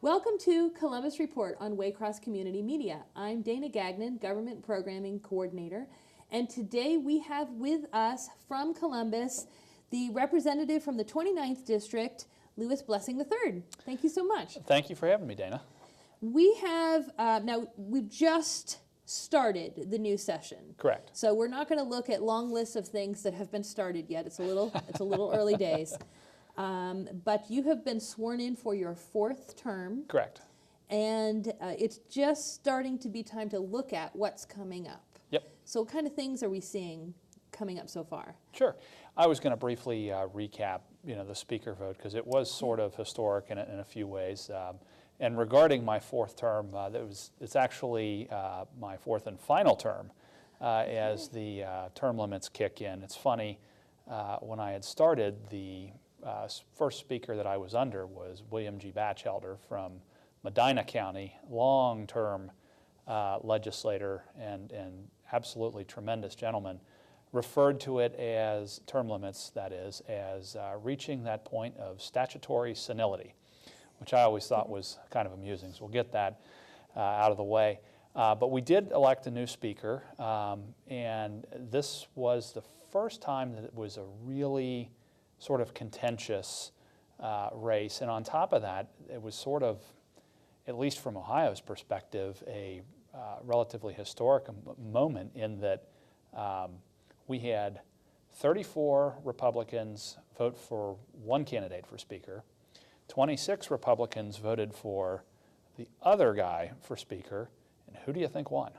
Welcome to Columbus Report on Waycross Community Media. I'm Dana Gagnon, Government Programming Coordinator, and today we have with us from Columbus the representative from the 29th District, Louis Blessing III. Thank you so much. Thank you for having me, Dana. We have, now we've just started the new session. Correct. So we're not going to look at long lists of things that have been started yet. It's a little early days. But you have been sworn in for your 4th term. Correct. And it's just starting to be time to look at what's coming up. Yep. So what kind of things are we seeing coming up so far? Sure. I was going to briefly recap, the speaker vote, because it was sort of historic in a few ways. And regarding my 4th term, it's actually my 4th and final term as the term limits kick in. It's funny, when I had started, the first speaker that I was under was William G. Batchelder from Medina County, long-term legislator and absolutely tremendous gentleman, referred to it as term limits, that is, as reaching that point of statutory senility, which I always thought was kind of amusing. So we'll get that out of the way. But we did elect a new speaker, and this was the first time that it was a really sort of contentious race. And on top of that, it was sort of, at least from Ohio's perspective, a relatively historic moment in that we had 34 Republicans vote for one candidate for speaker, 26 Republicans voted for the other guy for speaker, and who do you think won?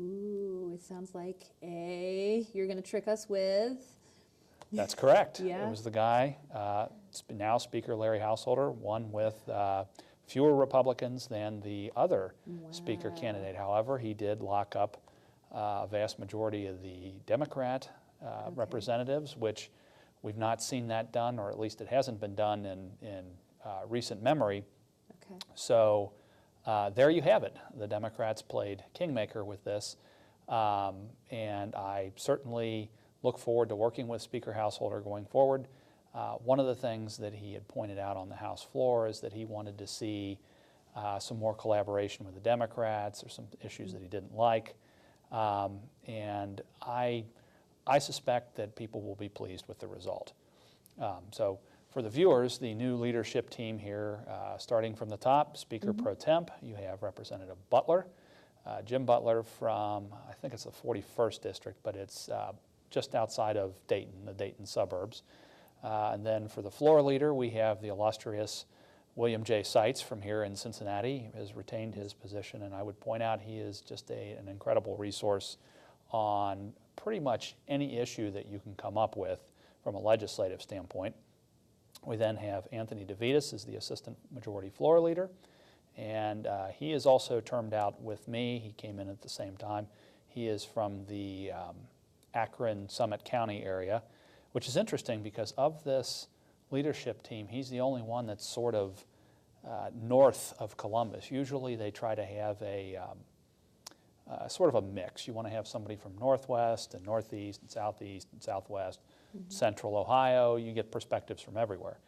Ooh, it sounds like you're going to trick us with... That's correct. Yeah. It was the guy, now Speaker Larry Householder, won with fewer Republicans than the other speaker candidate. However, he did lock up a vast majority of the Democrat representatives, which we've not seen that done, or at least it hasn't been done in recent memory. Okay. So there you have it. The Democrats played kingmaker with this, and I certainly look forward to working with Speaker Householder going forward. One of the things that he had pointed out on the House floor is that he wanted to see some more collaboration with the Democrats or some issues that he didn't like. And I suspect that people will be pleased with the result. So for the viewers, the new leadership team here, starting from the top, Speaker Pro Temp, you have Representative Butler, Jim Butler from, I think it's the 41st District, but it's just outside of Dayton, the Dayton suburbs. And then for the floor leader, we have the illustrious William J. Seitz from here in Cincinnati. He has retained his position, and I would point out he is just an incredible resource on pretty much any issue that you can come up with from a legislative standpoint. We then have Anthony DeVitas as the assistant majority floor leader, and he is also termed out with me. He came in at the same time. He is from the Akron, Summit County area, which is interesting because of this leadership team, he's the only one that's sort of north of Columbus. Usually they try to have a sort of a mix. You want to have somebody from Northwest and Northeast and Southeast and Southwest, Central Ohio. You get perspectives from everywhere.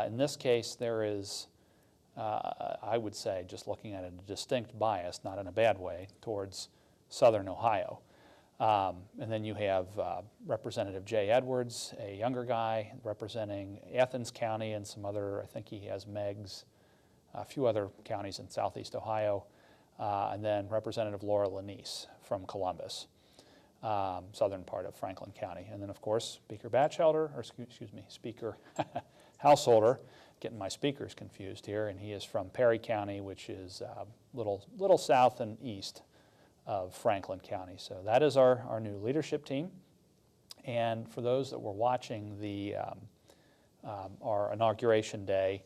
In this case, there is, I would say, just looking at it, a distinct bias, not in a bad way, towards Southern Ohio. And then you have Representative Jay Edwards, a younger guy representing Athens County and some other, I think he has Meigs, a few other counties in Southeast Ohio, and then Representative Laura Lanise from Columbus, southern part of Franklin County. And then, of course, Speaker Batchelder, or excuse me, Speaker Householder, getting my speakers confused here, and he is from Perry County, which is little south and east of Franklin County. So that is our new leadership team. And for those that were watching our inauguration day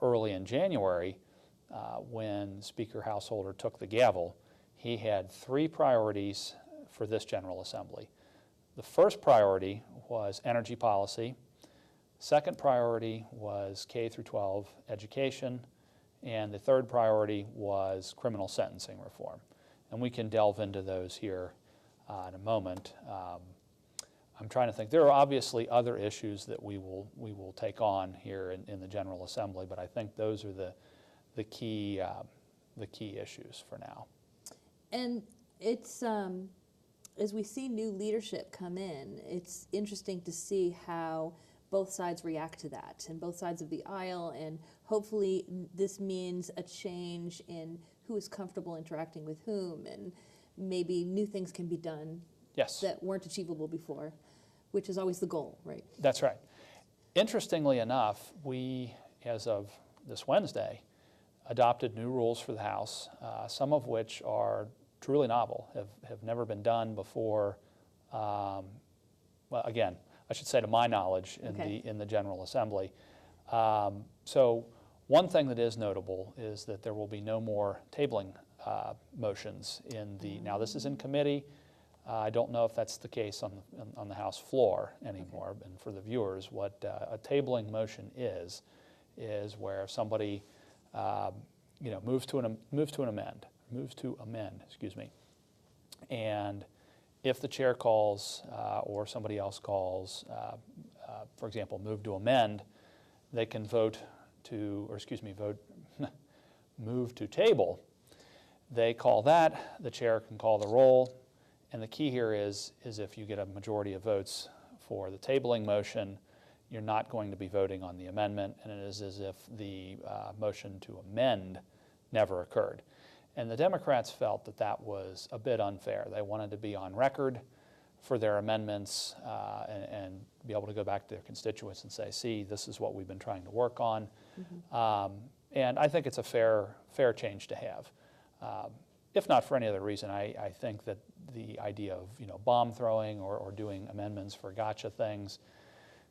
early in January, when Speaker Householder took the gavel, he had 3 priorities for this General Assembly. The first priority was energy policy. Second priority was K through 12 education. And the third priority was criminal sentencing reform. And we can delve into those here in a moment. I'm trying to think. There are obviously other issues that we will take on here in the General Assembly, but I think those are the key issues for now. And it's as we see new leadership come in, it's interesting to see how both sides react to that, and both sides of the aisle, and hopefully this means a change in who is comfortable interacting with whom, and maybe new things can be done Yes. that weren't achievable before, which is always the goal, right? That's right. Interestingly enough, we, as of this Wednesday, adopted new rules for the House, some of which are truly novel, have never been done before. Well, again, I should say to my knowledge in the General Assembly. So one thing that is notable is that there will be no more tabling motions in the, now this is in committee. I don't know if that's the case on the House floor anymore. Okay. And for the viewers, what a tabling motion is where somebody moves to amend, excuse me, and if the chair calls or somebody else calls, for example, move to amend, they can move to table. They call that, the chair can call the roll, and the key here is if you get a majority of votes for the tabling motion, you're not going to be voting on the amendment, and it is as if the motion to amend never occurred. And the Democrats felt that that was a bit unfair. They wanted to be on record for their amendments and be able to go back to their constituents and say, see, this is what we've been trying to work on. Mm-hmm. And I think it's a fair change to have. If not for any other reason, I think that the idea of bomb throwing or doing amendments for gotcha things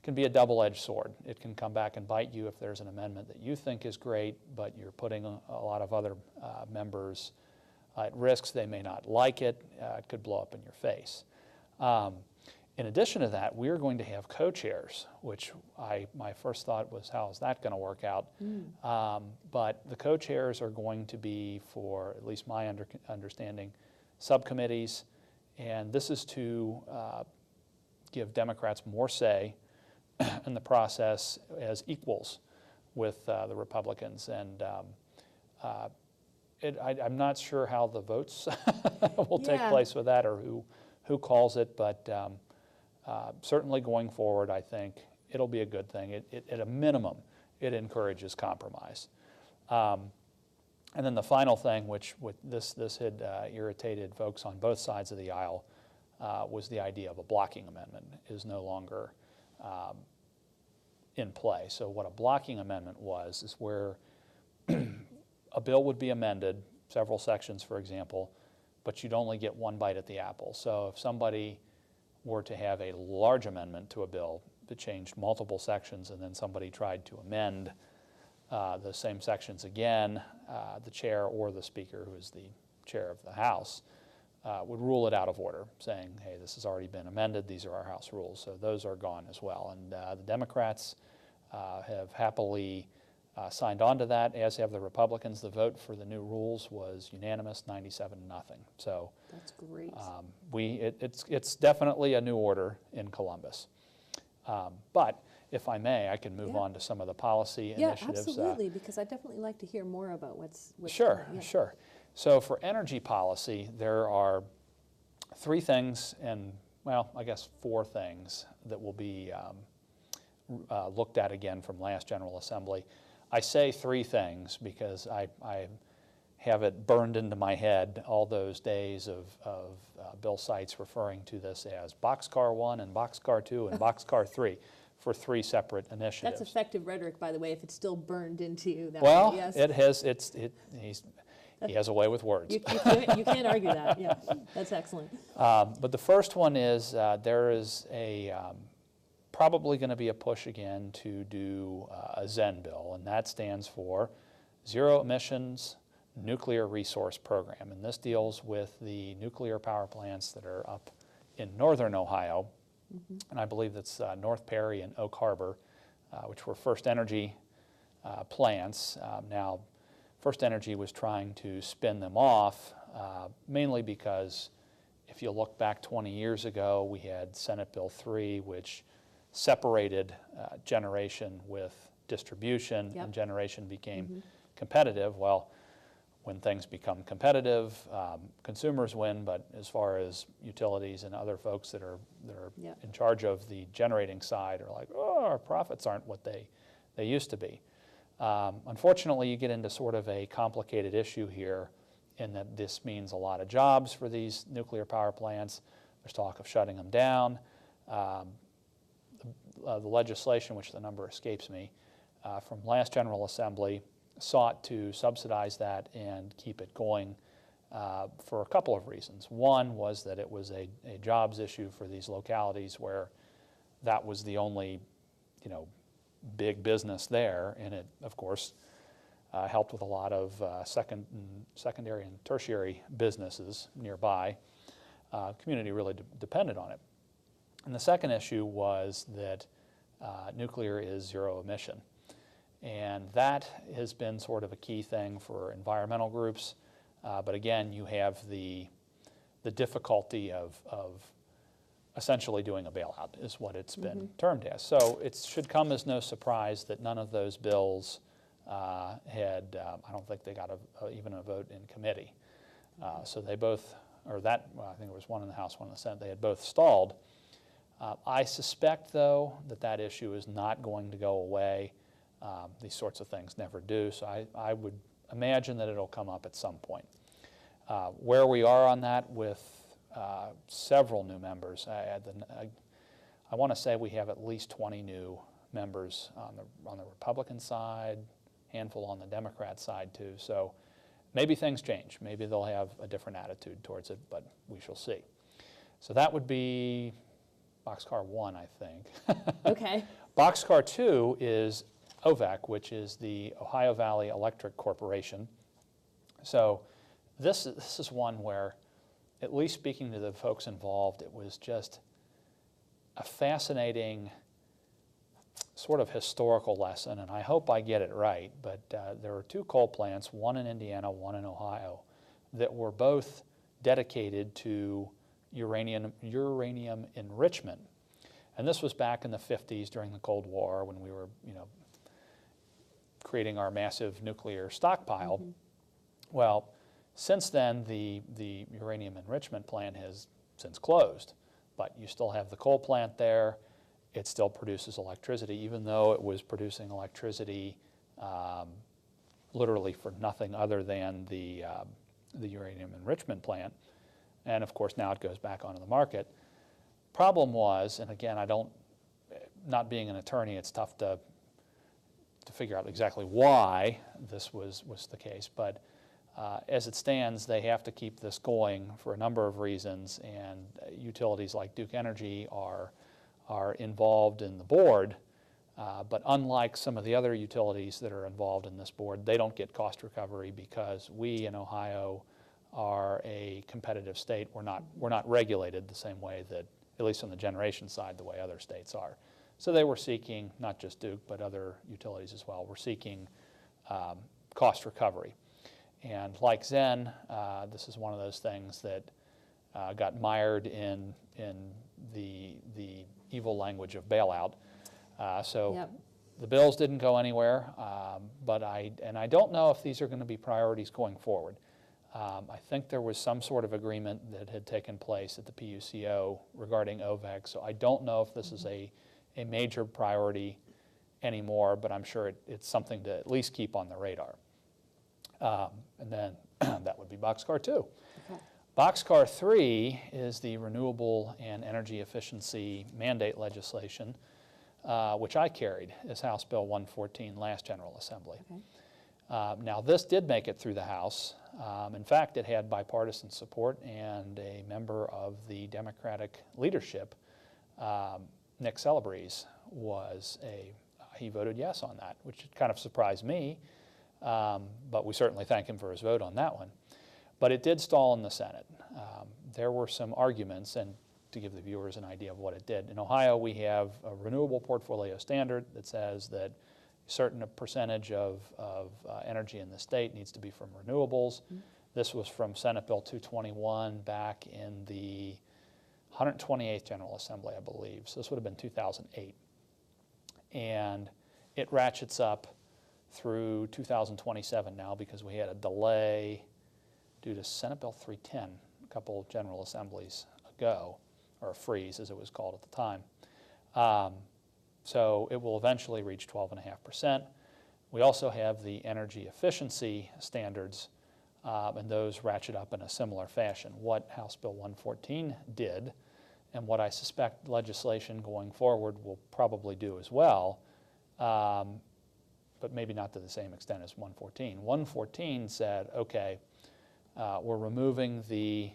can be a double-edged sword. It can come back and bite you if there's an amendment that you think is great, but you're putting a lot of other members at risks. They may not like it. It could blow up in your face. In addition to that, we're going to have co-chairs, which my first thought was, how is that going to work out? But the co-chairs are going to be, for at least my understanding, subcommittees, and this is to give Democrats more say in the process as equals with the Republicans. And I'm not sure how the votes will take place with that, or who calls it, but certainly going forward, I think it'll be a good thing. At a minimum, it encourages compromise. And then the final thing, which this had irritated folks on both sides of the aisle, was the idea of a blocking amendment is no longer in play. So what a blocking amendment was is where a bill would be amended, several sections, for example, but you'd only get one bite at the apple. So if somebody were to have a large amendment to a bill that changed multiple sections, and then somebody tried to amend the same sections again, the chair or the speaker, who is the chair of the House, would rule it out of order, saying, hey, this has already been amended, these are our House rules. So those are gone as well. And the Democrats have happily signed on to that, as have the Republicans. The vote for the new rules was unanimous, 97-0. So that's great. It's definitely a new order in Columbus. But if I may, I can move on to some of the policy initiatives. Yeah, absolutely, because I'd definitely like to hear more about what's Sure. So for energy policy, there are three things, and well, I guess four things that will be looked at again from last General Assembly. I say three things because I have it burned into my head all those days of Bill Seitz referring to this as Boxcar 1 and Boxcar 2 and Boxcar 3 for three separate initiatives. That's effective rhetoric, by the way, if it's still burned into you that way. Yes. It has. He has a way with words. You can't argue that. Yeah, that's excellent. But the first one is there is probably going to be a push again to do a ZEN bill, and that stands for Zero Emissions Nuclear Resource Program. And this deals with the nuclear power plants that are up in northern Ohio, and I believe that's North Perry and Oak Harbor, which were First Energy plants. Now, First Energy was trying to spin them off, mainly because If you look back 20 years ago, we had Senate Bill 3, which separated generation with distribution, Yep. and generation became competitive. Well, when things become competitive, consumers win, but as far as utilities and other folks that are Yep. in charge of the generating side are like, oh, our profits aren't what they used to be. Unfortunately, you get into sort of a complicated issue here in that this means a lot of jobs for these nuclear power plants. There's talk of shutting them down. The legislation, which the number escapes me, from last General Assembly sought to subsidize that and keep it going for a couple of reasons. One was that it was a jobs issue for these localities where that was the only, big business there, and it, of course, helped with a lot of secondary and tertiary businesses nearby. Community really depended on it. And the second issue was that nuclear is zero emission. And that has been sort of a key thing for environmental groups. But again, you have the difficulty of essentially doing a bailout is what it's been termed as. So it should come as no surprise that none of those bills had, I don't think they got even a vote in committee. So they both, I think it was one in the House, one in the Senate, they had both stalled. I suspect, though, that issue is not going to go away. These sorts of things never do, so I would imagine that it'll come up at some point. Where we are on that with several new members, I want to say we have at least 20 new members on the Republican side, handful on the Democrat side too, so maybe things change. Maybe they'll have a different attitude towards it, but we shall see. So that would be Boxcar 1, I think. Okay. Boxcar 2 is OVEC, which is the Ohio Valley Electric Corporation. So this is one where, at least speaking to the folks involved, it was just a fascinating sort of historical lesson, and I hope I get it right, but there were two coal plants, one in Indiana, one in Ohio, that were both dedicated to uranium enrichment. And this was back in the 50s during the Cold War when we were, creating our massive nuclear stockpile. Well, since then, the uranium enrichment plant has since closed, but you still have the coal plant there. It still produces electricity, even though it was producing electricity literally for nothing other than the uranium enrichment plant. And of course, now it goes back onto the market. Problem was, and again, not being an attorney, it's tough to figure out exactly why this was the case, but as it stands, they have to keep this going for a number of reasons, and utilities like Duke Energy are involved in the board, but unlike some of the other utilities that are involved in this board, they don't get cost recovery because we in Ohio are a competitive state. We're not regulated the same way that, at least on the generation side, the way other states are. So they were seeking, not just Duke, but other utilities as well, were seeking cost recovery. And like Zen, this is one of those things that got mired in the evil language of bailout. So the bills didn't go anywhere, but I don't know if these are going to be priorities going forward. I think there was some sort of agreement that had taken place at the PUCO regarding OVEC, so I don't know if this is a major priority anymore, but I'm sure it's something to at least keep on the radar. And then that would be Boxcar 2. Okay. Boxcar 3 is the renewable and energy efficiency mandate legislation, which I carried as House Bill 114 last General Assembly. Okay. Now this did make it through the House. In fact, it had bipartisan support, and a member of the Democratic leadership, Nick Celebrezze, he voted yes on that, which kind of surprised me, but we certainly thank him for his vote on that one. But it did stall in the Senate. There were some arguments, and to give the viewers an idea of what it did. In Ohio, we have a renewable portfolio standard that says that a certain percentage of energy in the state needs to be from renewables. This was from Senate Bill 221 back in the 128th General Assembly, I believe. So this would have been 2008. And it ratchets up through 2027 now because we had a delay due to Senate Bill 310 a couple General Assemblies ago, or a freeze as it was called at the time. So it will eventually reach 12.5%. We also have the energy efficiency standards, and those ratchet up in a similar fashion. What House Bill 114 did, and what I suspect legislation going forward will probably do as well, but maybe not to the same extent as 114. 114 said, okay, we're removing the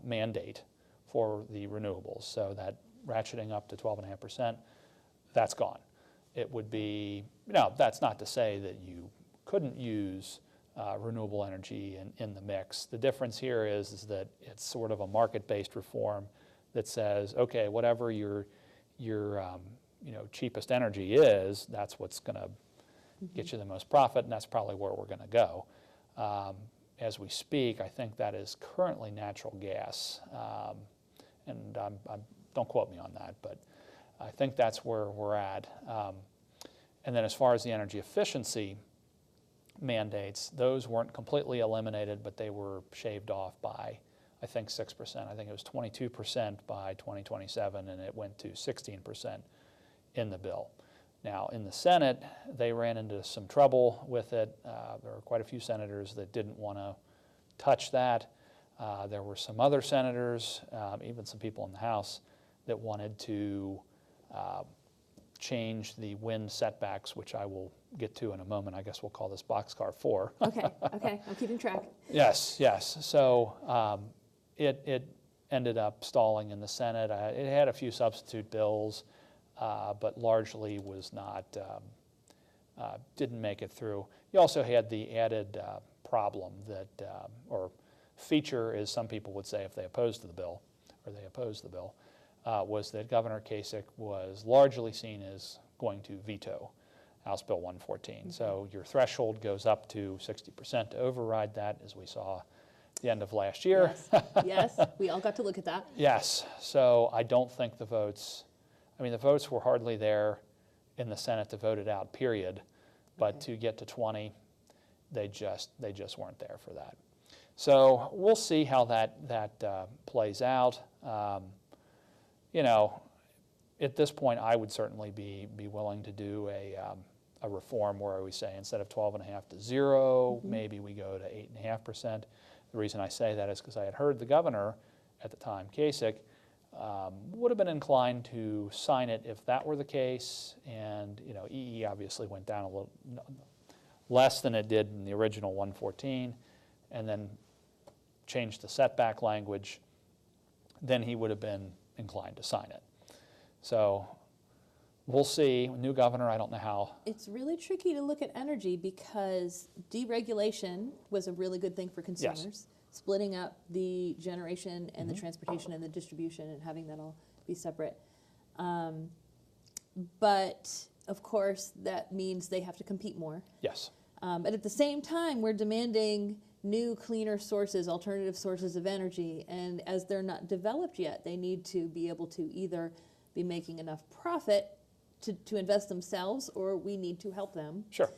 mandate for the renewables, so that ratcheting up to 12.5%, that's gone. It would be, that's not to say that you couldn't use renewable energy in the mix. The difference here is that it's sort of a market-based reform that says, okay, whatever your cheapest energy is, that's what's going to get you the most profit, and that's probably where we're going to go. As we speak, I think that is currently natural gas, and don't quote me on that, but I think that's where we're at. And then as far as the energy efficiency mandates, those weren't completely eliminated, but they were shaved off by, I think, 6%. I think it was 22% by 2027, and it went to 16% in the bill. Now, in the Senate, they ran into some trouble with it. There were quite a few senators that didn't want to touch that. There were some other senators, even some people in the House, that wanted to change the wind setbacks, which I will get to in a moment. I guess we'll call this Boxcar 4. Okay, I'm keeping track. Yes. So it ended up stalling in the Senate. It had a few substitute bills, but largely was not, didn't make it through. You also had the added problem that, or feature, as some people would say if they opposed the bill, was that Governor Kasich was largely seen as going to veto House Bill 114. Mm-hmm. So your threshold goes up to 60% to override that, as we saw at the end of last year. Yes, we all got to look at that. Yes, so I don't think the votes were hardly there in the Senate to vote it out, period. But to get to 20, they just weren't there for that. So we'll see how that plays out. At this point, I would certainly be willing to do a reform where we say instead of 12.5 to 0, mm-hmm. maybe we go to 8.5%. The reason I say that is because I had heard the governor at the time, Kasich, would have been inclined to sign it if that were the case. And EE obviously went down a little less than it did in the original 114, and then changed the setback language. Then he would have been inclined to sign it. So we'll see. New governor, I don't know how. It's really tricky to look at energy because deregulation was a really good thing for consumers. Yes. Splitting up the generation and mm-hmm. the transportation and the distribution and having that all be separate. But of course, that means they have to compete more. Yes. But at the same time, we're demanding new, cleaner sources, alternative sources of energy. And as they're not developed yet, they need to be able to either be making enough profit to invest themselves, or we need to help them. Sure.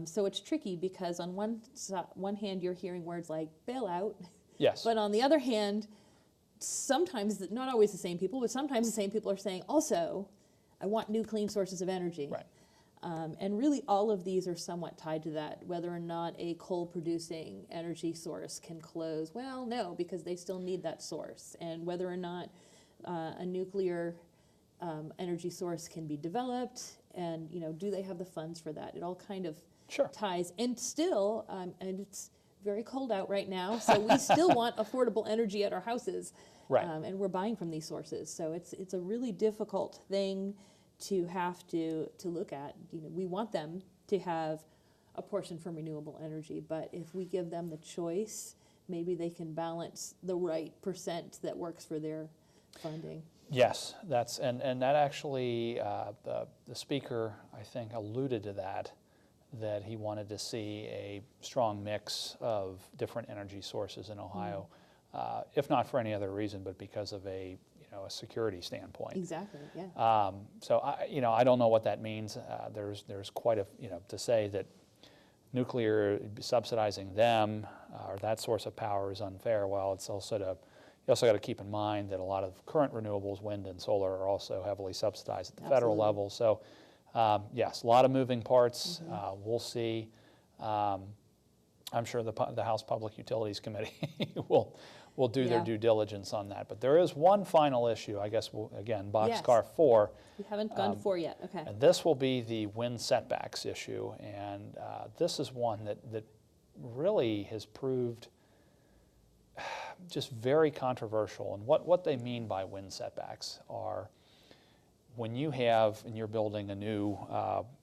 So it's tricky because on one hand, you're hearing words like bailout. Yes. But on the other hand, sometimes, not always the same people, but sometimes the same people are saying, also, I want new, clean sources of energy. Right. And really all of these are somewhat tied to that. Whether or not a coal-producing energy source can close, well, no, because they still need that source. And whether or not a nuclear energy source can be developed, and do they have the funds for that? It all kind of sure. ties. And still, and it's very cold out right now, so we still want affordable energy at our houses. Right. And we're buying from these sources. So it's a really difficult thing to have to look at. We want them to have a portion from renewable energy, but if we give them the choice, maybe they can balance the right percent that works for their funding. Yes, and that actually, the speaker, I think, alluded to that that he wanted to see a strong mix of different energy sources in Ohio, if not for any other reason, but because of a security standpoint. Exactly. Yeah. So I don't know what that means. There's quite a to say that nuclear subsidizing them or that source of power is unfair. Well, you also got to keep in mind that a lot of current renewables, wind and solar, are also heavily subsidized at the federal level. So yes, a lot of moving parts. We'll see. I'm sure the House Public Utilities Committee will do their due diligence on that. But there is one final issue, I guess, again, Boxcar 4. We haven't gone to 4 yet. Okay. And this will be the wind setbacks issue. And this is one that really has proved just very controversial. And what they mean by wind setbacks are when you have, and you're building a new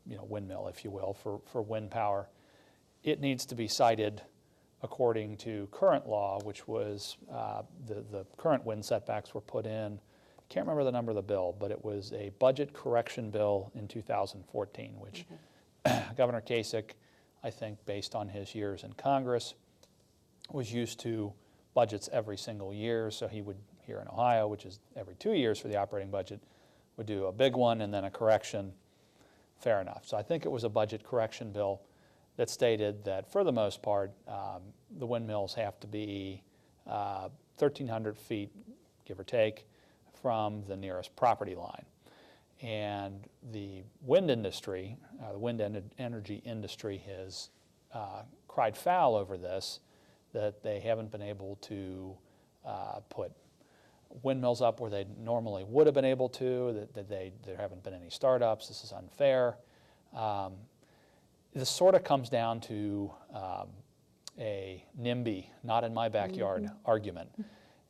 windmill, if you will, for wind power, it needs to be sited according to current law, which was the current wind setbacks were put in. I can't remember the number of the bill, but it was a budget correction bill in 2014, which Governor Kasich, I think based on his years in Congress, was used to budgets every single year. So he would, here in Ohio, which is every 2 years for the operating budget, would do a big one and then a correction. Fair enough. So I think it was a budget correction bill that stated that for the most part, the windmills have to be 1,300 feet, give or take, from the nearest property line. And the wind industry, the wind energy industry has cried foul over this, that they haven't been able to put windmills up where they normally would have been able to, that there haven't been any startups, this is unfair. This sort of comes down to a NIMBY, not in my backyard argument.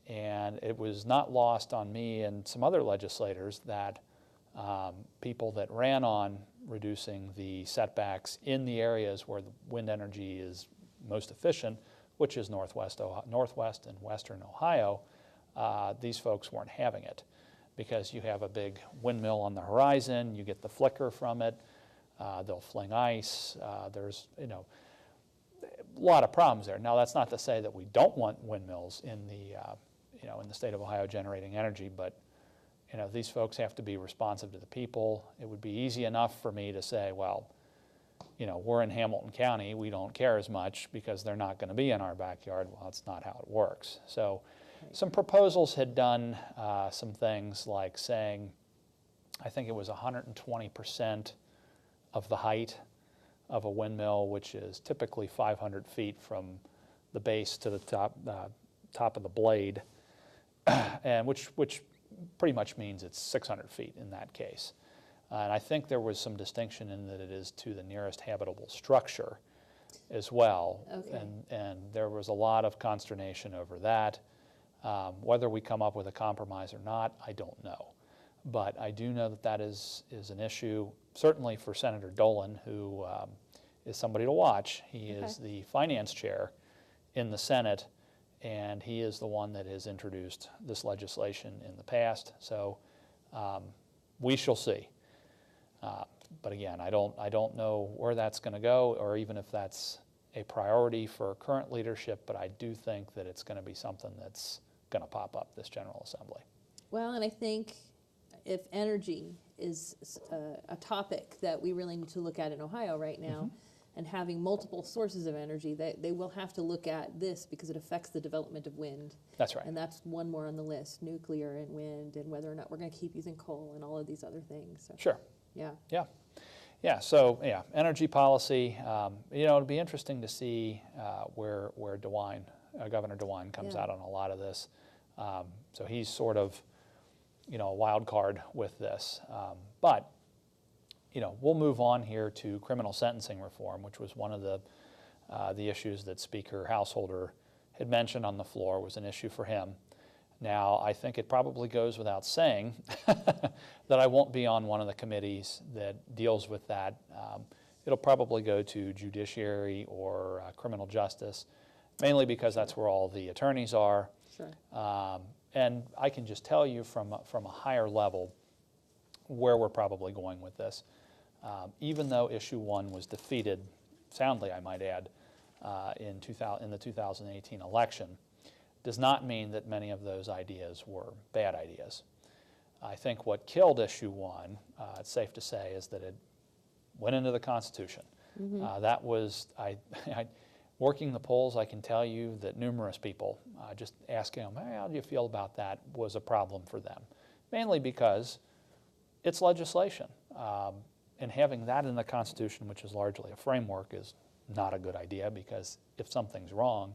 And it was not lost on me and some other legislators that people that ran on reducing the setbacks in the areas where the wind energy is most efficient, which is Northwest and Western Ohio, these folks weren't having it because you have a big windmill on the horizon, you get the flicker from it, they'll fling ice, there's a lot of problems there. Now that's not to say that we don't want windmills in the state of Ohio generating energy, but these folks have to be responsive to the people. It would be easy enough for me to say, well, we're in Hamilton County, we don't care as much because they're not going to be in our backyard. Well, that's not how it works. So some proposals had done some things like saying, I think it was 120% of the height of a windmill, which is typically 500 feet from the base to the top of the blade, and which pretty much means it's 600 feet in that case. And I think there was some distinction in that it is to the nearest habitable structure as well. Okay. And there was a lot of consternation over that. Whether we come up with a compromise or not, I don't know. But I do know that that is an issue, certainly for Senator Dolan, who is somebody to watch. He is the finance chair in the Senate, and he is the one that has introduced this legislation in the past. So we shall see. But again, I don't know where that's going to go, or even if that's a priority for current leadership, but I do think that it's going to be something that's going to pop up this General Assembly. Well, and I think if energy is a topic that we really need to look at in Ohio right now, and having multiple sources of energy, they will have to look at this because it affects the development of wind. That's right. And that's one more on the list, nuclear and wind, and whether or not we're going to keep using coal and all of these other things. So, Sure. yeah. Yeah. Yeah, so yeah, energy policy, it'll be interesting to see where DeWine, Governor DeWine comes out on a lot of this. So he's sort of, a wild card with this. But we'll move on here to criminal sentencing reform, which was one of the issues that Speaker Householder had mentioned on the floor was an issue for him. Now, I think it probably goes without saying that I won't be on one of the committees that deals with that. It'll probably go to Judiciary or Criminal Justice, mainly because that's where all the attorneys are. Sure. And I can just tell you from a higher level where we're probably going with this. even though issue 1 was defeated, soundly I might add, in the 2018 election, does not mean that many of those ideas were bad ideas. I think what killed issue 1, it's safe to say, is that it went into the Constitution. That was, working the polls, I can tell you that numerous people, just asking them, hey, how do you feel about that, was a problem for them. Mainly because it's legislation. And having that in the Constitution, which is largely a framework, is not a good idea, because if something's wrong,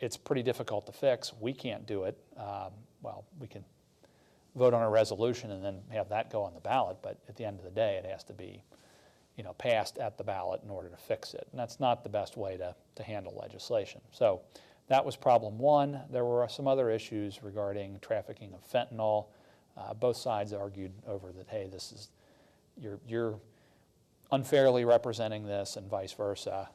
it's pretty difficult to fix. We can't do it. Well, we can vote on a resolution and then have that go on the ballot, but at the end of the day, it has to be, passed at the ballot in order to fix it. And that's not the best way to handle legislation. So that was problem 1. There were some other issues regarding trafficking of fentanyl. Both sides argued over that, hey, this is, you're unfairly representing this, and vice versa.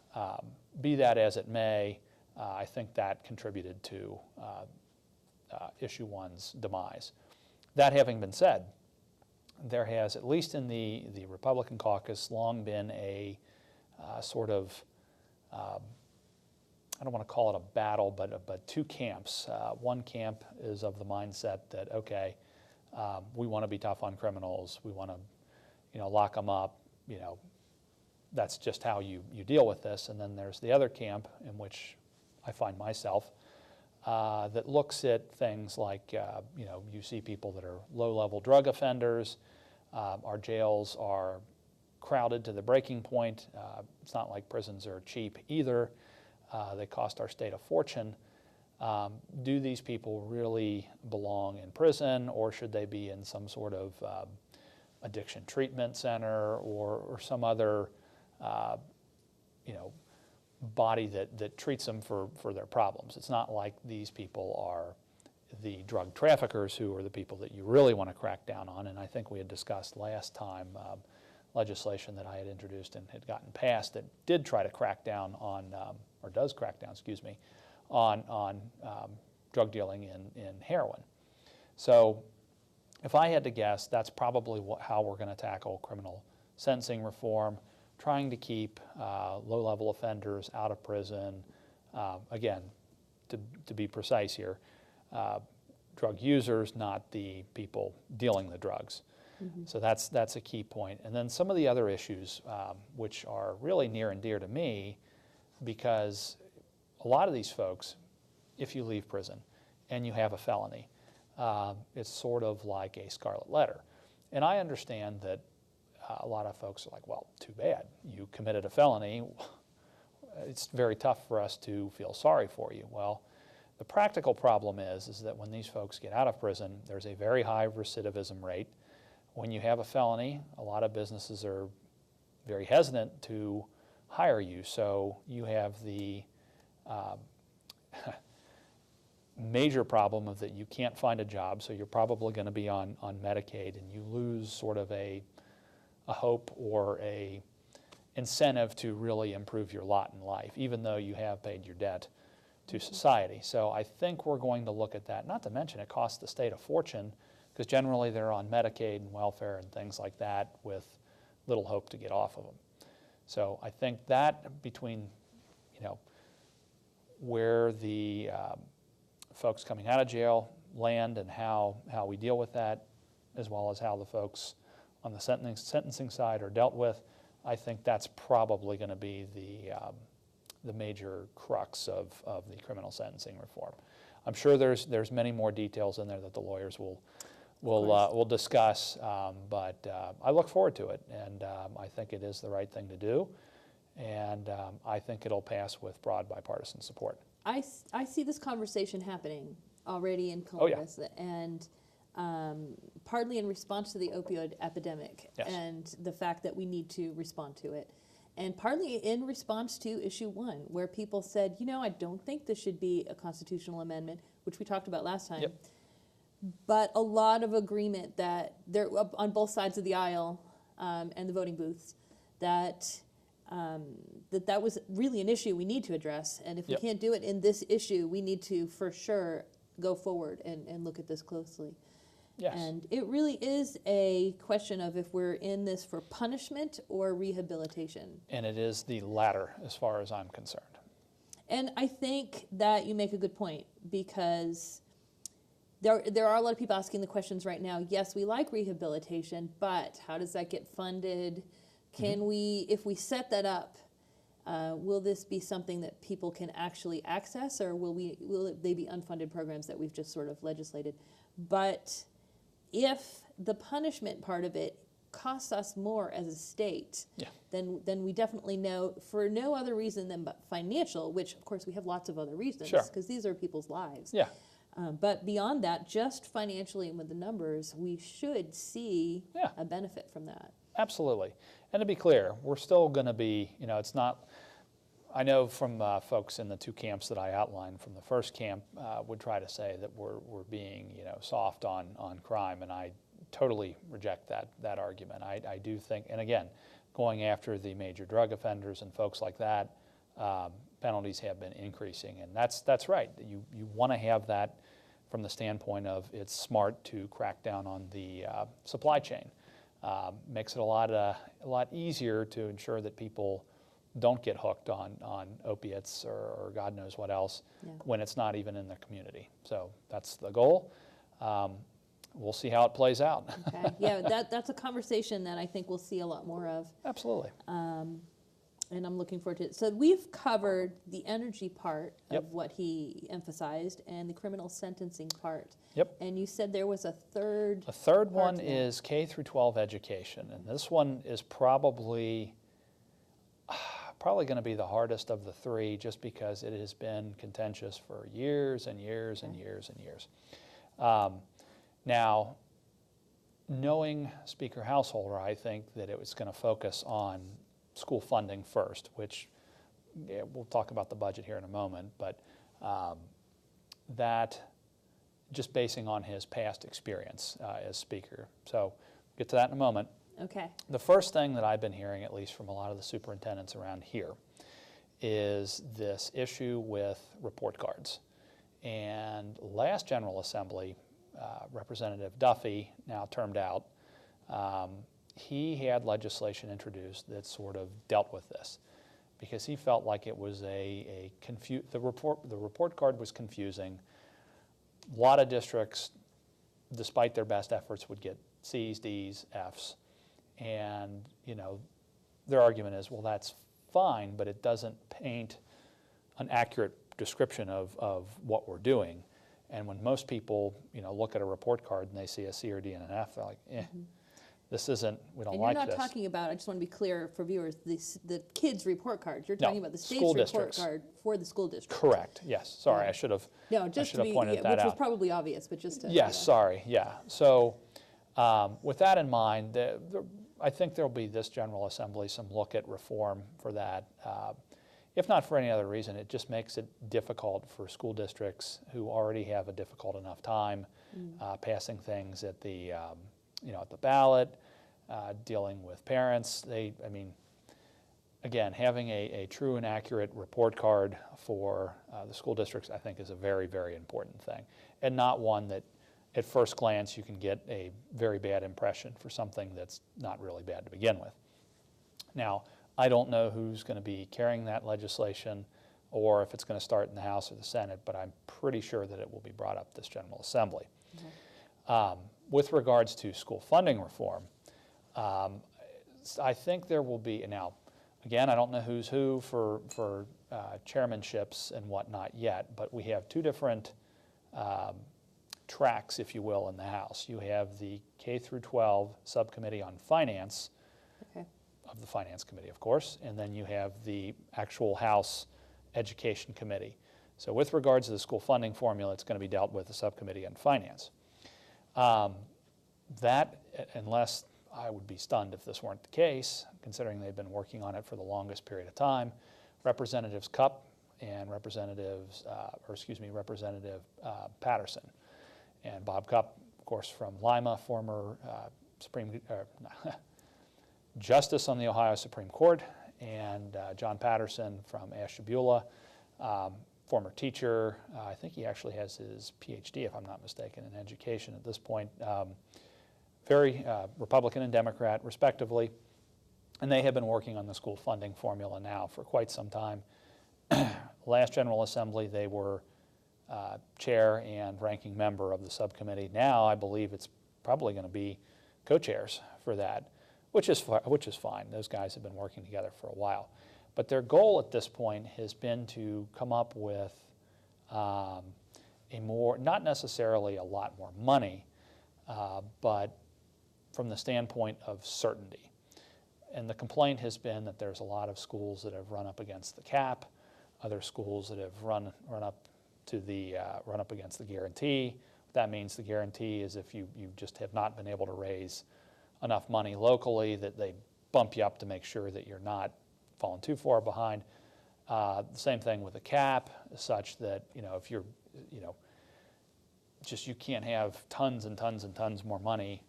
Be that as it may, I think that contributed to issue 1's demise. That having been said, there has, at least in the Republican caucus, long been a sort of, I don't want to call it a battle, but two camps. One camp is of the mindset that, okay, we want to be tough on criminals, we want to lock them up, that's just how you deal with this. And then there's the other camp, in which I find myself, that looks at things like, you see people that are low-level drug offenders. Our jails are crowded to the breaking point. It's not like prisons are cheap either. They cost our state a fortune. Do these people really belong in prison, or should they be in some sort of addiction treatment center, or some other body that treats them for their problems? It's not like these people are the drug traffickers, who are the people that you really want to crack down on. And I think we had discussed last time legislation that I had introduced and had gotten passed that did try to crack down on, or does crack down, excuse me, on drug dealing in heroin. So if I had to guess, that's probably how we're going to tackle criminal sentencing reform, trying to keep low-level offenders out of prison. Again, to be precise here, drug users, not the people dealing the drugs. So that's a key point. And then some of the other issues, which are really near and dear to me, because a lot of these folks, if you leave prison and you have a felony, it's sort of like a scarlet letter. And I understand that a lot of folks are like, well, too bad. You committed a felony. It's very tough for us to feel sorry for you. Well, the practical problem is that when these folks get out of prison, there's a very high recidivism rate. When you have a felony, a lot of businesses are very hesitant to hire you. So you have the major problem of that you can't find a job, so you're probably going to be on Medicaid, and you lose sort of a hope or a incentive to really improve your lot in life, even though you have paid your debt to society. So I think we're going to look at that. Not to mention it costs the state a fortune, because generally they're on Medicaid and welfare and things like that with little hope to get off of them. So I think that between, where the folks coming out of jail land and how we deal with that, as well as how the folks on the sentencing side are dealt with, I think that's probably going to be the major crux of the criminal sentencing reform. I'm sure there's many more details in there that the lawyers will discuss, but I look forward to it, and I think it is the right thing to do, and I think it'll pass with broad bipartisan support. I see this conversation happening already in Columbus, and partly in response to the opioid epidemic, yes, and the fact that we need to respond to it, and partly in response to issue 1, where people said, I don't think this should be a constitutional amendment, which we talked about last time. Yep. But a lot of agreement that they're on both sides of the aisle and the voting booths, that was really an issue we need to address. And if we can't do it in this issue, we need to for sure go forward and look at this closely. Yes. And it really is a question of if we're in this for punishment or rehabilitation. And it is the latter as far as I'm concerned. And I think that you make a good point, because there are a lot of people asking the questions right now. Yes, we like rehabilitation, but how does that get funded? Can we, if we set that up, will this be something that people can actually access, or will they be unfunded programs that we've just sort of legislated? But if the punishment part of it costs us more as a state, Yeah. then we definitely know, for no other reason than but financial, which of course we have lots of other reasons, Sure. because these are people's lives. Yeah. But beyond that, just financially and with the numbers, we should see Yeah. a benefit from that. Absolutely. And to be clear, we're still going to be, it's not, I know from folks in the two camps that I outlined, from the first camp would try to say that we're being, soft on crime, and I totally reject that argument. I do think, and again, going after the major drug offenders and folks like that, penalties have been increasing, and that's right. You want to have that from the standpoint of it's smart to crack down on the supply chain. Makes it a lot easier to ensure that people don't get hooked on opiates or God knows what else when it's not even in the community. So that's the goal. We'll see how it plays out. Okay. Yeah, that's a conversation that I think we'll see a lot more of. Absolutely. And I'm looking forward to it. So we've covered the energy part Yep. of what he emphasized and the criminal sentencing part. Yep. And you said there was a third. The third part one to that. is K through 12 education, and this one is probably going to be the hardest of the three, just because it has been contentious for years and years and years and years. Now, knowing Speaker Householder, I think that it was going to focus on school funding first, which we'll talk about the budget here in a moment, but that just basing on his past experience as Speaker. So we'll get to that in a moment. Okay. The first thing that I've been hearing, at least from a lot of the superintendents around here, is this issue with report cards. And last General Assembly, Representative Duffy, now termed out, he had legislation introduced that sort of dealt with this, because he felt like it was the report card was confusing. A lot of districts, despite their best efforts, would get C's, D's, F's, and their argument is, well, that's fine, but it doesn't paint an accurate description of what we're doing. And when most people look at a report card and they see a C or D and an F, they're like, this isn't, we don't like this. And you're not talking about, I just want to be clear for viewers, the kids' report cards. You're talking about the state's school report districts. card for the school district. Correct, yes. Sorry, I should have pointed that which out. was probably obvious, but just to. Yes, sorry, yeah. So with that in mind, I think there'll be this General Assembly some look at reform for that. If not for any other reason, it just makes it difficult for school districts who already have a difficult enough time passing things at the at the ballot, dealing with parents. Again, having a true and accurate report card for the school districts, I think, is a very, very important thing, and not one that at first glance you can get a very bad impression for something that's not really bad to begin with. Now, I don't know who's going to be carrying that legislation or if it's going to start in the House or the Senate, but I'm pretty sure that it will be brought up this General Assembly. With regards to school funding reform, I think there will be, now, again, I don't know who's who for chairmanships and whatnot yet, but we have two different tracks, if you will, in the House. You have the K through 12 Subcommittee on Finance, of the Finance Committee, of course, and then you have the actual House Education Committee. So with regards to the school funding formula, it's going to be dealt with the Subcommittee on Finance. That, unless I would be stunned if this weren't the case, considering they've been working on it for the longest period of time, Representatives Cupp and Representative Patterson. And Bob Cupp, of course, from Lima, former Justice on the Ohio Supreme Court, and John Patterson from Ashtabula, former teacher. I think he actually has his PhD, if I'm not mistaken, in education at this point. Very Republican and Democrat, respectively. And they have been working on the school funding formula now for quite some time. Last General Assembly, they were chair and ranking member of the subcommittee. Now I believe it's probably going to be co-chairs for that, which is fine. Those guys have been working together for a while. But their goal at this point has been to come up with a more, not necessarily a lot more money, but from the standpoint of certainty. And the complaint has been that there's a lot of schools that have run up against the cap, other schools that have run up against the guarantee. What that means, the guarantee is if you just have not been able to raise enough money locally, that they bump you up to make sure that you're not falling too far behind. The same thing with the cap, such that if you're just you can't have tons and tons and tons more money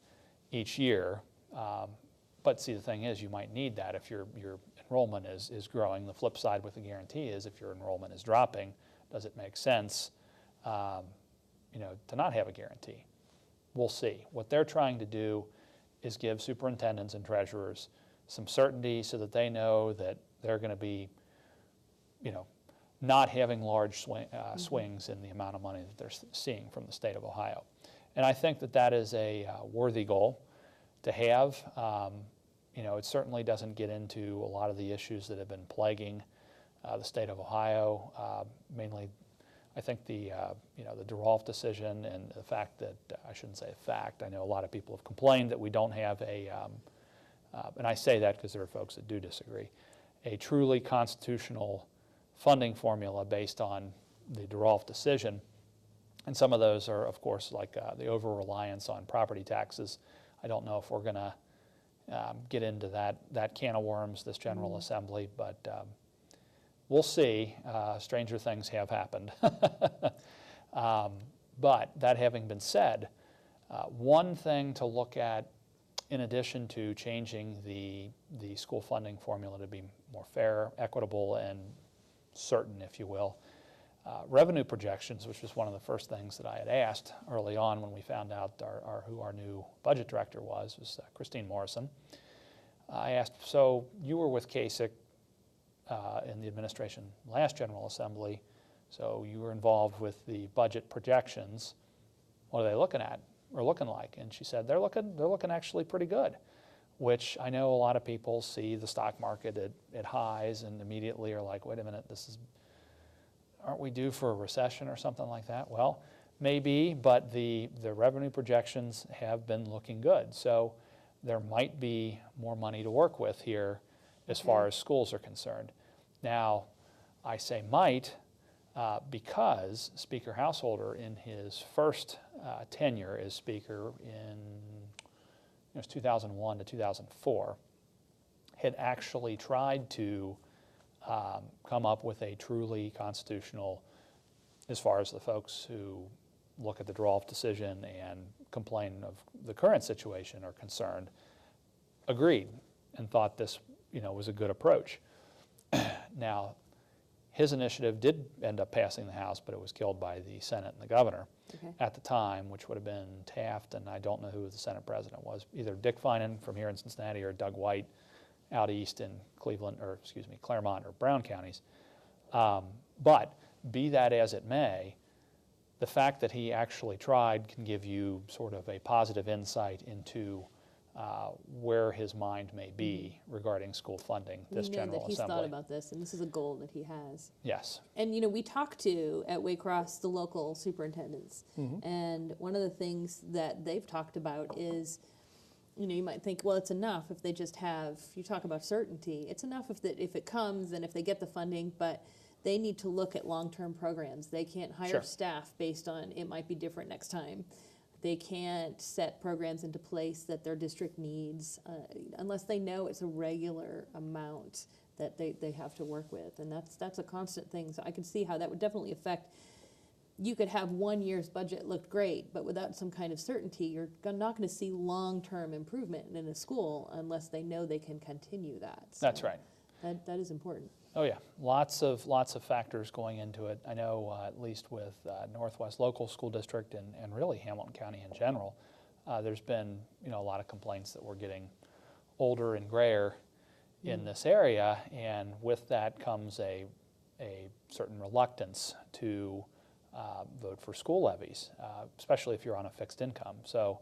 each year. But see, the thing is, you might need that if your enrollment is growing. The flip side with the guarantee is if your enrollment is dropping, does it make sense to not have a guarantee? We'll see. What they're trying to do is give superintendents and treasurers some certainty so that they know that they're going to be, not having large swings in the amount of money that they're seeing from the state of Ohio. And I think that is a worthy goal to have. It certainly doesn't get into a lot of the issues that have been plaguing the state of Ohio. Mainly, I think the DeRolf decision and the fact that, I shouldn't say fact, I know a lot of people have complained that we don't have and I say that because there are folks that do disagree, a truly constitutional funding formula based on the DeRolf decision. And some of those are, of course, like the over-reliance on property taxes. I don't know if we're going to get into that can of worms this General Assembly, but we'll see. Stranger things have happened. But that having been said, one thing to look at, in addition to changing the school funding formula to be more fair, equitable, and certain, if you will, revenue projections, which was one of the first things that I had asked early on when we found out who our new budget director was Christine Morrison. I asked, so you were with Kasich in the administration last General Assembly, so you were involved with the budget projections. What are they looking at or looking like? And she said they're looking actually pretty good, which I know a lot of people see the stock market at highs and immediately are like, wait a minute, aren't we due for a recession or something like that? Well, maybe, but the revenue projections have been looking good. So there might be more money to work with here as far as schools are concerned. Now, I say might because Speaker Householder, in his first tenure as Speaker it was 2001 to 2004, had actually tried to come up with a truly constitutional, as far as the folks who look at the DeRolf decision and complain of the current situation are concerned, agreed and thought this was a good approach. Now, his initiative did end up passing the House, but it was killed by the Senate and the governor at the time, which would have been Taft, and I don't know who the Senate president was, either Dick Finan from here in Cincinnati or Doug White out east in Claremont or Brown counties. But be that as it may, the fact that he actually tried can give you sort of a positive insight into where his mind may be regarding school funding this General that he's Assembly. thought about this, and this is a goal that he has. Yes. And we talked to at Waycross the local superintendents, and one of the things that they've talked about is, you might think, well, it's enough if they just have. You talk about certainty. It's enough if it comes and if they get the funding, but they need to look at long-term programs. They can't hire staff based on it might be different next time. They can't set programs into place that their district needs unless they know it's a regular amount that they have to work with. And that's a constant thing. So I can see how that would definitely affect. You could have 1 year's budget looked great, but without some kind of certainty, you're not going to see long-term improvement in a school unless they know they can continue that. So that's right. That is important. Oh yeah, lots of factors going into it. I know at least with Northwest Local School District and really Hamilton County in general, there's been a lot of complaints that we're getting older and grayer in this area, and with that comes a certain reluctance to vote for school levies, especially if you're on a fixed income. So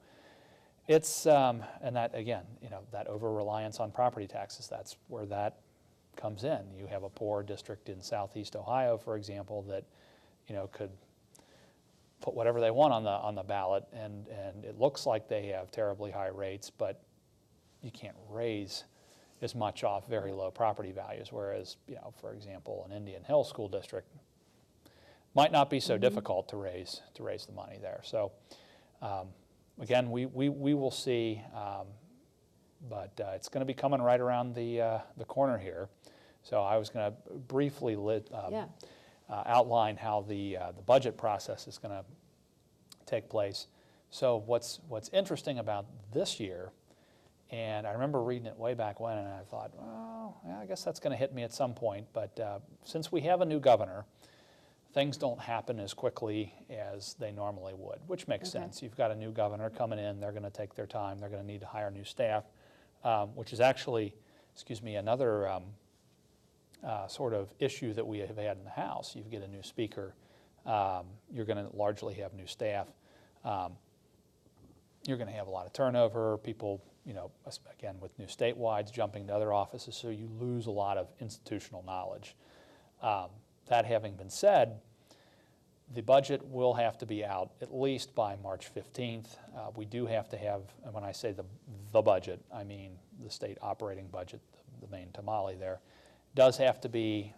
it's and that again, that over-reliance on property taxes, that's where that comes in. You have a poor district in Southeast Ohio, for example, that could put whatever they want on the ballot, and it looks like they have terribly high rates, but you can't raise as much off very low property values. Whereas, for example, an Indian Hill school district might not be so difficult to raise the money there. So again, we will see, but it's going to be coming right around the corner here. So I was going to briefly outline how the budget process is going to take place. So what's interesting about this year, and I remember reading it way back when, and I thought, well, yeah, I guess that's going to hit me at some point. But since we have a new governor, things don't happen as quickly as they normally would, which makes sense. You've got a new governor coming in, they're going to take their time, they're going to need to hire new staff, which is actually, another sort of issue that we have had in the House. You get a new speaker, you're going to largely have new staff. You're going to have a lot of turnover, people, again, with new statewide jumping to other offices, so you lose a lot of institutional knowledge. That having been said, the budget will have to be out at least by March 15th. We do have to have, and when I say the budget, I mean the state operating budget, the main tamale there, does have to be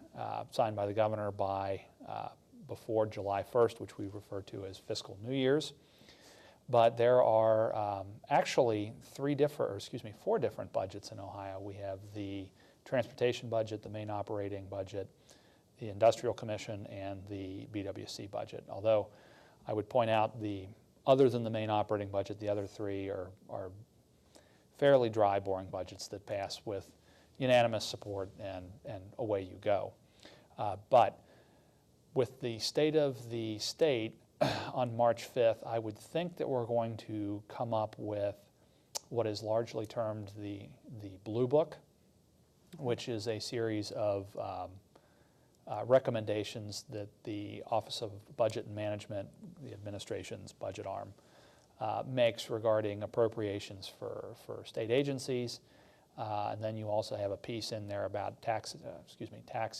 signed by the governor by before July 1st, which we refer to as fiscal New Year's. But there are actually four different budgets in Ohio. We have the transportation budget, the main operating budget, the Industrial Commission, and the BWC budget. Although I would point out other than the main operating budget, the other three are fairly dry, boring budgets that pass with unanimous support and away you go. But with the state of the state on March 5th, I would think that we're going to come up with what is largely termed the Blue Book, which is a series of recommendations that the Office of Budget and Management, the administration's budget arm, makes regarding appropriations for state agencies. And then you also have a piece in there about tax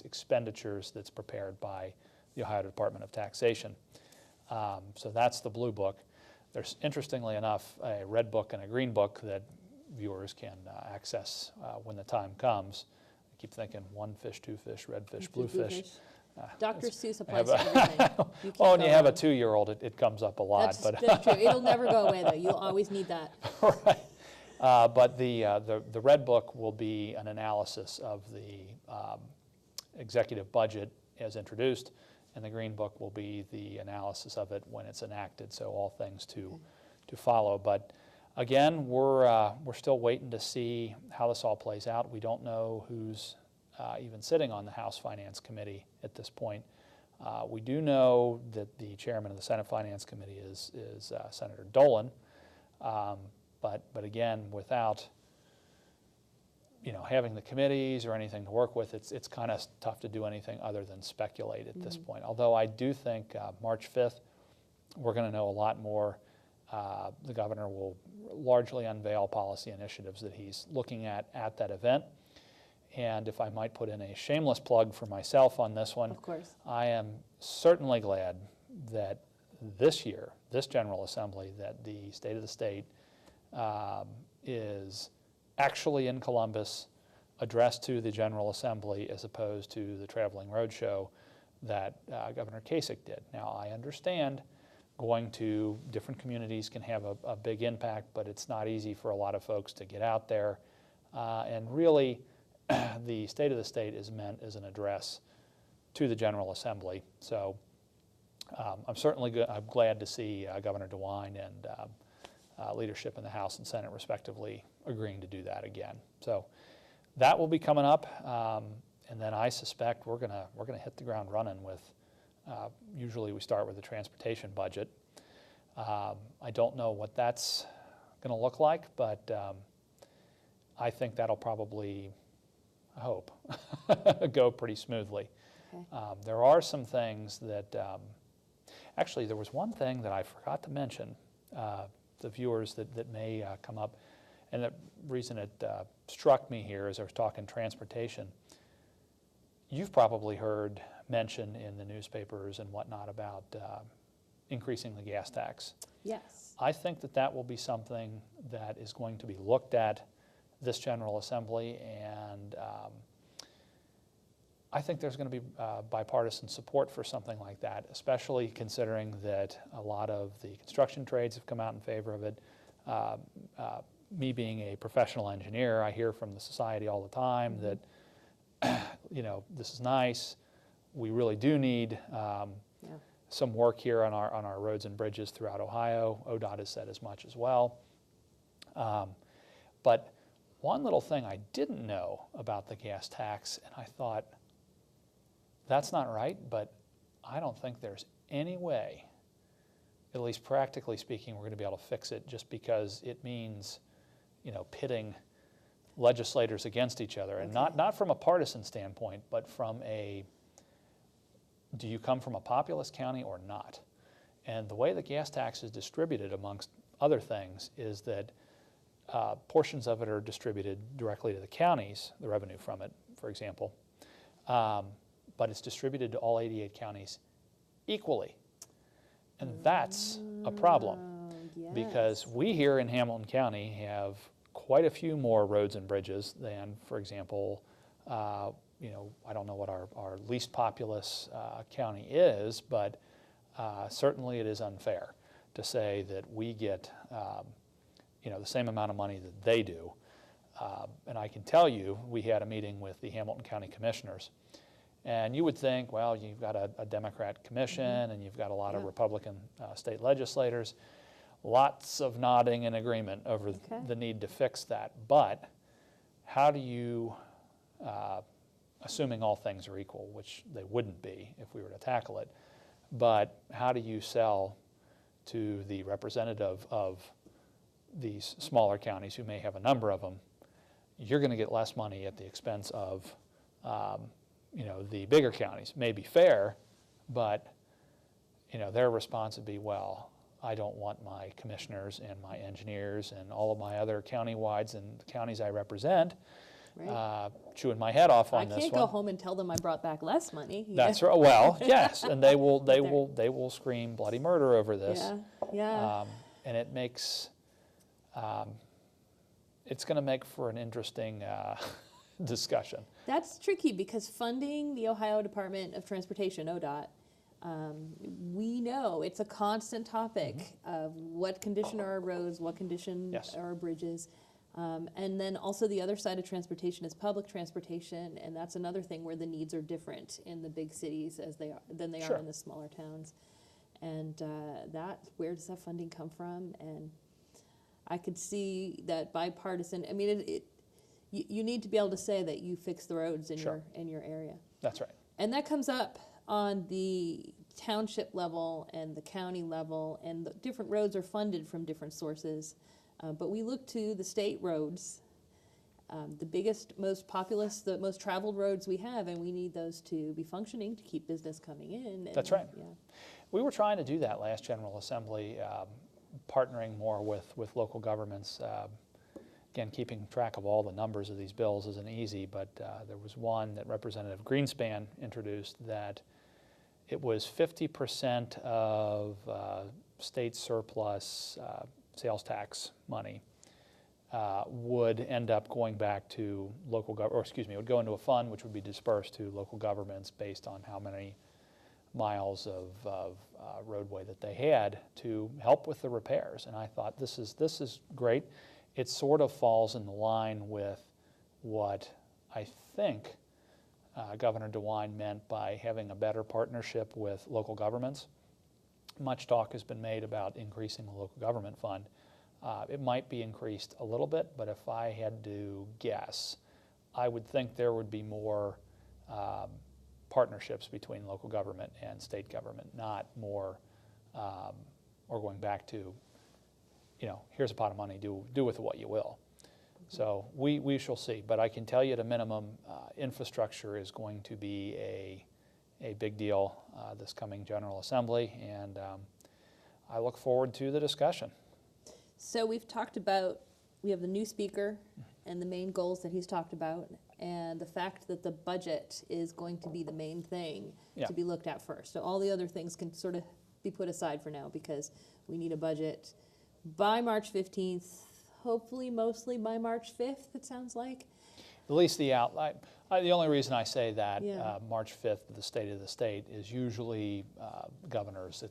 expenditures that's prepared by the Ohio Department of Taxation. So that's the Blue Book. There's, interestingly enough, a red book and a green book that viewers can access when the time comes. I keep thinking one fish, two fish, red fish, blue fish. Dr. Seuss applies to everything. When you have a 2-year-old, it comes up a lot. That's true. It'll never go away, though. You'll always need that. Right. But the red book will be an analysis of the executive budget as introduced, and the green book will be the analysis of it when it's enacted. So all things to follow. But again, we're still waiting to see how this all plays out. We don't know who's even sitting on the House Finance Committee at this point. We do know that the chairman of the Senate Finance Committee is Senator Dolan. But again, without having the committees or anything to work with, it's kind of tough to do anything other than speculate at this point. Although I do think March 5th, we're going to know a lot more. The governor will largely unveil policy initiatives that he's looking at that event. And if I might put in a shameless plug for myself on this one, of course, I am certainly glad that this year, this General Assembly, that the State of the State is actually in Columbus, addressed to the General Assembly as opposed to the traveling roadshow that Governor Kasich did. Now, I understand going to different communities can have a big impact, but it's not easy for a lot of folks to get out there. And really, the State of the State is meant as an address to the General Assembly. So I'm glad to see Governor DeWine and leadership in the House and Senate, respectively, agreeing to do that again. So that will be coming up. And then I suspect we're gonna hit the ground running with. Usually we start with the transportation budget. I don't know what that's going to look like, but I think that'll probably, I hope, go pretty smoothly. Okay. There are some things that, actually there was one thing that I forgot to mention, the viewers that may come up, and the reason it struck me here as I was talking transportation. You've probably heard mention in the newspapers and whatnot about increasing the gas tax. Yes. I think that will be something that is going to be looked at this General Assembly, and I think there's going to be bipartisan support for something like that, especially considering that a lot of the construction trades have come out in favor of it. Me being a professional engineer, I hear from the society all the time that this is nice. We really do need some work here on our roads and bridges throughout Ohio. ODOT has said as much as well. But one little thing I didn't know about the gas tax, and I thought, that's not right, but I don't think there's any way, at least practically speaking, we're going to be able to fix it, just because it means, pitting legislators against each other, and not from a partisan standpoint, but from a, do you come from a populous county or not? And the way the gas tax is distributed, amongst other things, is that portions of it are distributed directly to the counties, the revenue from it, for example, but it's distributed to all 88 counties equally. And that's a problem, because we here in Hamilton County have quite a few more roads and bridges than, for example, I don't know what our least populous county is, but certainly it is unfair to say that we get the same amount of money that they do. And I can tell you, we had a meeting with the Hamilton County Commissioners, and you would think, well, you've got a Democrat commission, and you've got a lot of Republican state legislators. Lots of nodding and agreement over the need to fix that. But how do you, assuming all things are equal, which they wouldn't be if we were to tackle it, but how do you sell to the representative of these smaller counties, who may have a number of them, you're going to get less money at the expense of the bigger counties? May be fair, but their response would be, well, I don't want my commissioners and my engineers and all of my other county-wides and the counties I represent chewing my head off on this one. I can't go home and tell them I brought back less money. That's right. Well, yes, and they will scream bloody murder over this. Yeah. And it makes it's going to make for an interesting discussion. That's tricky, because funding the Ohio Department of Transportation, ODOT, we know it's a constant topic of what condition are our roads, what condition are our bridges. And then also the other side of transportation is public transportation, and that's another thing where the needs are different in the big cities than they are in the smaller towns. And where does that funding come from? And I could see that bipartisan. I mean, you need to be able to say that you fix the roads in your area. That's right. And that comes up on the township level and the county level, and the different roads are funded from different sources. But we look to the state roads, the biggest, most populous, the most traveled roads we have, and we need those to be functioning to keep business coming in. That's right. Yeah. We were trying to do that last General Assembly, partnering more with local governments. Again, keeping track of all the numbers of these bills isn't easy, but there was one that Representative Greenspan introduced that it was 50% of state surplus sales tax money would end up going back to local it would go into a fund which would be dispersed to local governments based on how many miles of roadway that they had to help with the repairs. And I thought, this is great. It sort of falls in the line with what I think Governor DeWine meant by having a better partnership with local governments. Much talk has been made about increasing the local government fund. It might be increased a little bit, but if I had to guess, I would think there would be more partnerships between local government and state government, not more, or going back to, here's a pot of money, do with it what you will. So we shall see. But I can tell you at a minimum, infrastructure is going to be a big deal this coming General Assembly, and I look forward to the discussion. So we have the new speaker and the main goals that he's talked about, and the fact that the budget is going to be the main thing to be looked at first. So all the other things can sort of be put aside for now, because we need a budget by March 15th, hopefully mostly by March 5th, it sounds like. At least the only reason I say that March 5th, the state of the state, is usually governors.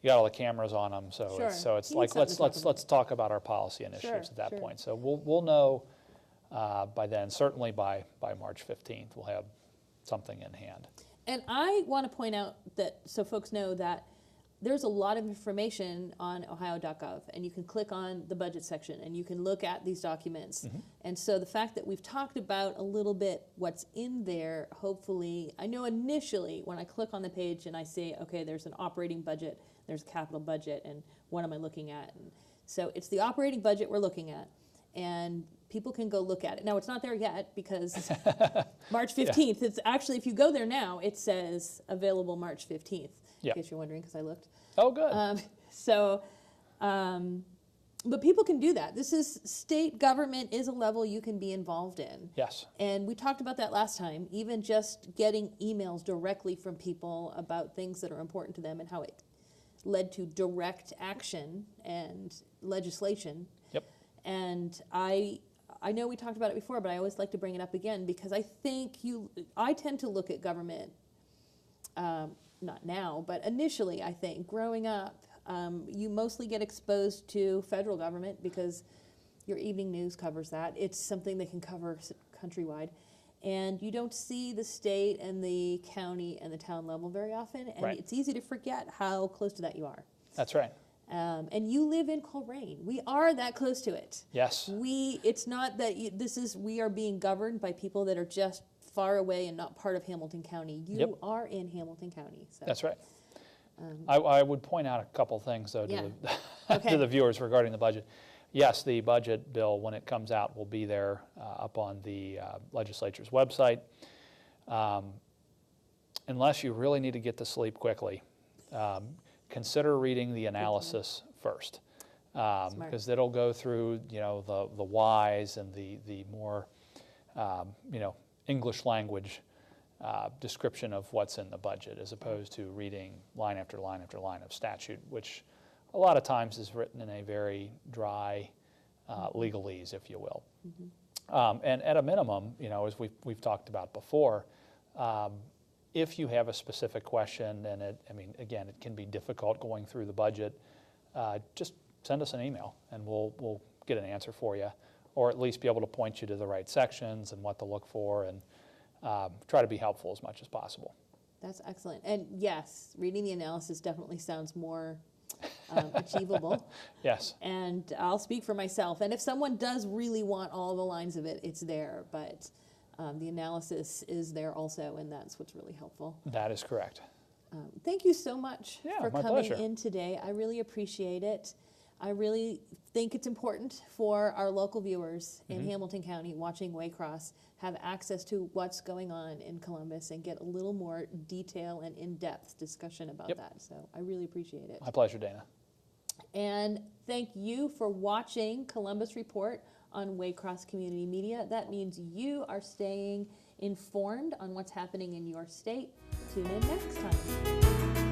You got all the cameras on them, so it's like let's talk about our policy initiatives at that point. So we'll know by then. Certainly by March 15th, we'll have something in hand. And I want to point out that, so folks know that there's a lot of information on ohio.gov, and you can click on the budget section and you can look at these documents. And so the fact that we've talked about a little bit what's in there, hopefully, I know initially when I click on the page and I say, okay, there's an operating budget, there's a capital budget, and what am I looking at? And so it's the operating budget we're looking at, and people can go look at it. Now, it's not there yet because March 15th, it's actually, if you go there now, it says available March 15th, in case you're wondering, because I looked. Oh, good. But people can do that. This is state government is a level you can be involved in. Yes. And we talked about that last time, even just getting emails directly from people about things that are important to them and how it led to direct action and legislation. Yep. And I know we talked about it before, but I always like to bring it up again, because I think I tend to look at government, not now, but initially, I think, growing up, you mostly get exposed to federal government because your evening news covers that. It's something they can cover countrywide. And you don't see the state and the county and the town level very often, and it's easy to forget how close to that you are. That's right. And you live in Coleraine. We are that close to it. Yes. It's not that we are being governed by people that are just far away and not part of Hamilton County. You are in Hamilton County. So. That's right. I would point out a couple things, though, to the viewers regarding the budget. Yes, the budget bill, when it comes out, will be there up on the legislature's website. Unless you really need to get to sleep quickly, consider reading the analysis first, because it'll go through the whys and the more English language description of what's in the budget, as opposed to reading line after line after line of statute, which a lot of times is written in a very dry legalese, if you will. And at a minimum, as we've talked about before, if you have a specific question, and again, it can be difficult going through the budget, just send us an email and we'll get an answer for you, or at least be able to point you to the right sections and what to look for, and try to be helpful as much as possible. That's excellent. And yes, reading the analysis definitely sounds more achievable. Yes. And I'll speak for myself. And if someone does really want all the lines of it, it's there. But the analysis is there also, and that's what's really helpful. That is correct. Thank you so much for my coming pleasure. in today. I really appreciate it. I really think it's important for our local viewers in Hamilton County watching Waycross have access to what's going on in Columbus and get a little more detail and in-depth discussion about that. So I really appreciate it. My pleasure, Dana. And thank you for watching Columbus Report on Waycross Community Media. That means you are staying informed on what's happening in your state. Tune in next time.